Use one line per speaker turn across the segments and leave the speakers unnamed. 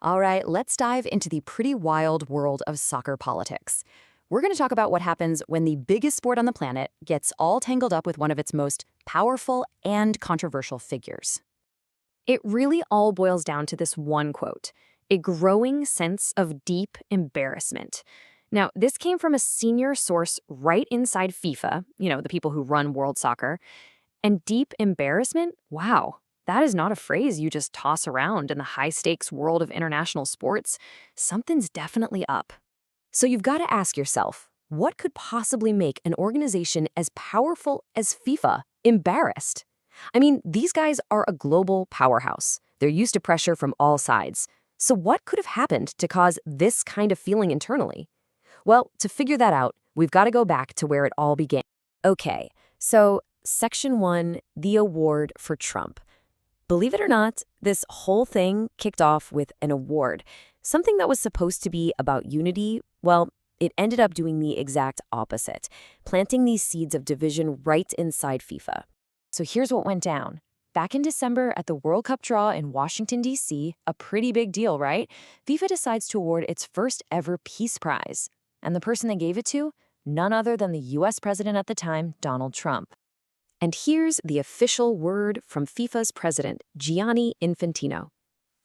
All right, let's dive into the pretty wild world of soccer politics. We're going to talk about what happens when the biggest sport on the planet gets all tangled up with one of its most powerful and controversial figures.
It really all boils down to this one quote: a growing sense of deep embarrassment. Now, this came from a senior source right inside FIFA, the people who run world soccer. And deep embarrassment? Wow, that is not a phrase you just toss around in the high stakes world of international sports. Something's definitely up.
So you've got to ask yourself, what could possibly make an organization as powerful as FIFA embarrassed? I mean, these guys are a global powerhouse. They're used to pressure from all sides. So what could have happened to cause this kind of feeling internally? Well, to figure that out, we've got to go back to where it all began. Okay, so Section 1, the award for Trump. Believe it or not, this whole thing kicked off with an award. Something that was supposed to be about unity, well, it ended up doing the exact opposite, planting these seeds of division right inside FIFA. So here's what went down. Back in December at the World Cup draw in Washington, D.C., a pretty big deal, right? FIFA decides to award its first ever Peace Prize. And the person they gave it to? None other than the U.S. president at the time, Donald Trump. And here's the official word from FIFA's president, Gianni Infantino.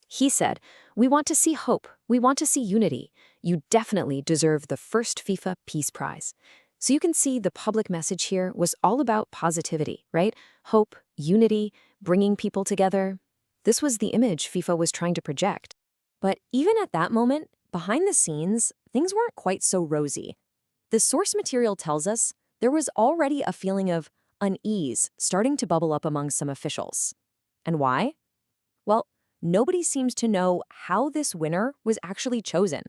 He said, "We want to see hope. We want to see unity. You definitely deserve the first FIFA Peace Prize." So you can see the public message here was all about positivity, right? Hope, unity, bringing people together. This was the image FIFA was trying to project. But even at that moment, behind the scenes, things weren't quite so rosy. The source material tells us there was already a feeling of unease starting to bubble up among some officials. And why? Well, nobody seems to know how this winner was actually chosen.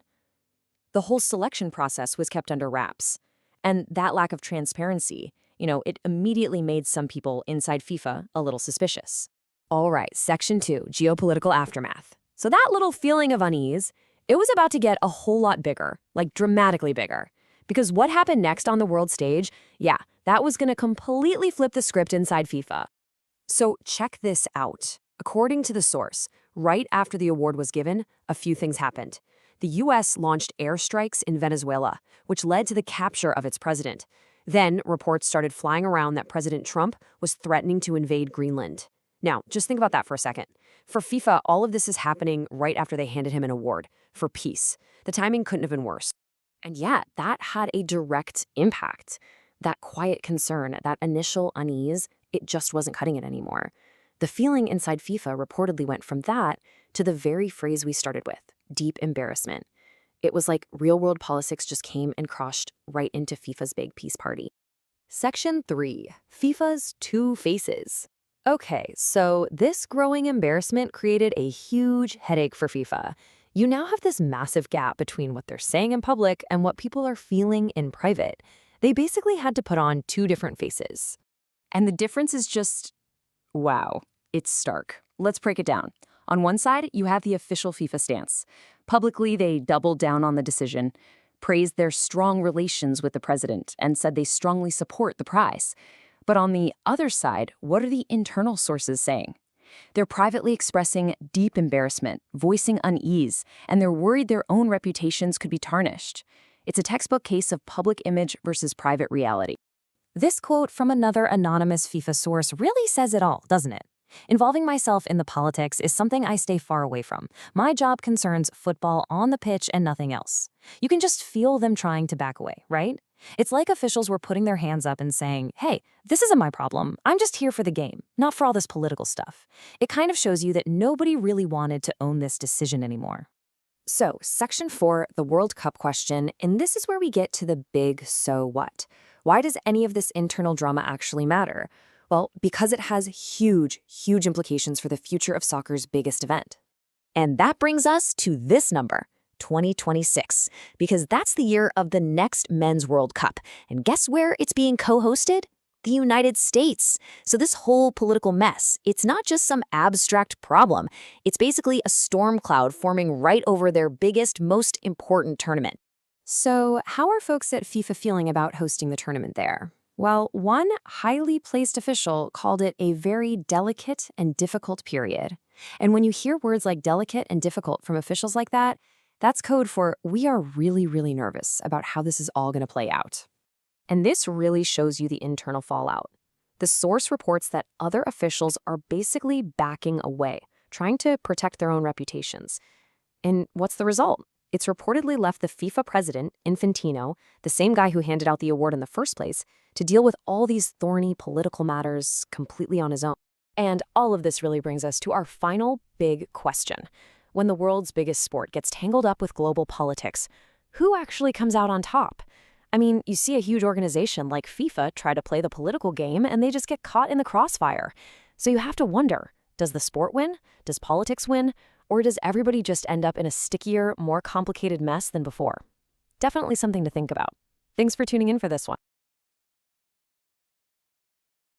The whole selection process was kept under wraps. And that lack of transparency, it immediately made some people inside FIFA a little suspicious. All right, Section 2, geopolitical aftermath. So that little feeling of unease, it was about to get a whole lot bigger, like dramatically bigger. Because what happened next on the world stage, that was going to completely flip the script inside FIFA. So check this out. According to the source, right after the award was given, a few things happened. The U.S. launched airstrikes in Venezuela, which led to the capture of its president. Then reports started flying around that President Trump was threatening to invade Greenland. Now, just think about that for a second. For FIFA, all of this is happening right after they handed him an award for peace. The timing couldn't have been worse. And that had a direct impact. That quiet concern, that initial unease, it just wasn't cutting it anymore. The feeling inside FIFA reportedly went from that to the very phrase we started with, deep embarrassment. It was like real-world politics just came and crashed right into FIFA's big peace party. Section 3, FIFA's two faces. Okay, so this growing embarrassment created a huge headache for FIFA. You now have this massive gap between what they're saying in public and what people are feeling in private. They basically had to put on two different faces. And the difference is just, wow, it's stark. Let's break it down. On one side, you have the official FIFA stance. Publicly, they doubled down on the decision, praised their strong relations with the president, and said they strongly support the prize. But on the other side, what are the internal sources saying? They're privately expressing deep embarrassment, voicing unease, and they're worried their own reputations could be tarnished. It's a textbook case of public image versus private reality. This quote from another anonymous FIFA source really says it all, doesn't it? Involving myself in the politics is something I stay far away from. My job concerns football on the pitch and nothing else. You can just feel them trying to back away, right? It's like officials were putting their hands up and saying, hey, this isn't my problem. I'm just here for the game, not for all this political stuff. It kind of shows you that nobody really wanted to own this decision anymore. So, Section 4, the World Cup question, and this is where we get to the big so what. Why does any of this internal drama actually matter? Well, because it has huge, huge implications for the future of soccer's biggest event. And that brings us to this number, 2026, because that's the year of the next Men's World Cup. And guess where it's being co-hosted? The United States. So this whole political mess, it's not just some abstract problem. It's basically a storm cloud forming right over their biggest, most important tournament. So how are folks at FIFA feeling about hosting the tournament there? Well, one highly placed official called it a very delicate and difficult period. And when you hear words like delicate and difficult from officials like that, that's code for we are really, really nervous about how this is all going to play out.
And this really shows you the internal fallout. The source reports that other officials are basically backing away, trying to protect their own reputations. And what's the result? It's reportedly left the FIFA president, Infantino, the same guy who handed out the award in the first place, to deal with all these thorny political matters completely on his own. And all of this really brings us to our final big question. When the world's biggest sport gets tangled up with global politics, who actually comes out on top? I mean, you see a huge organization like FIFA try to play the political game and they just get caught in the crossfire. So you have to wonder, does the sport win? Does politics win? Or does everybody just end up in a stickier, more complicated mess than before? Definitely something to think about. Thanks for tuning in for this one.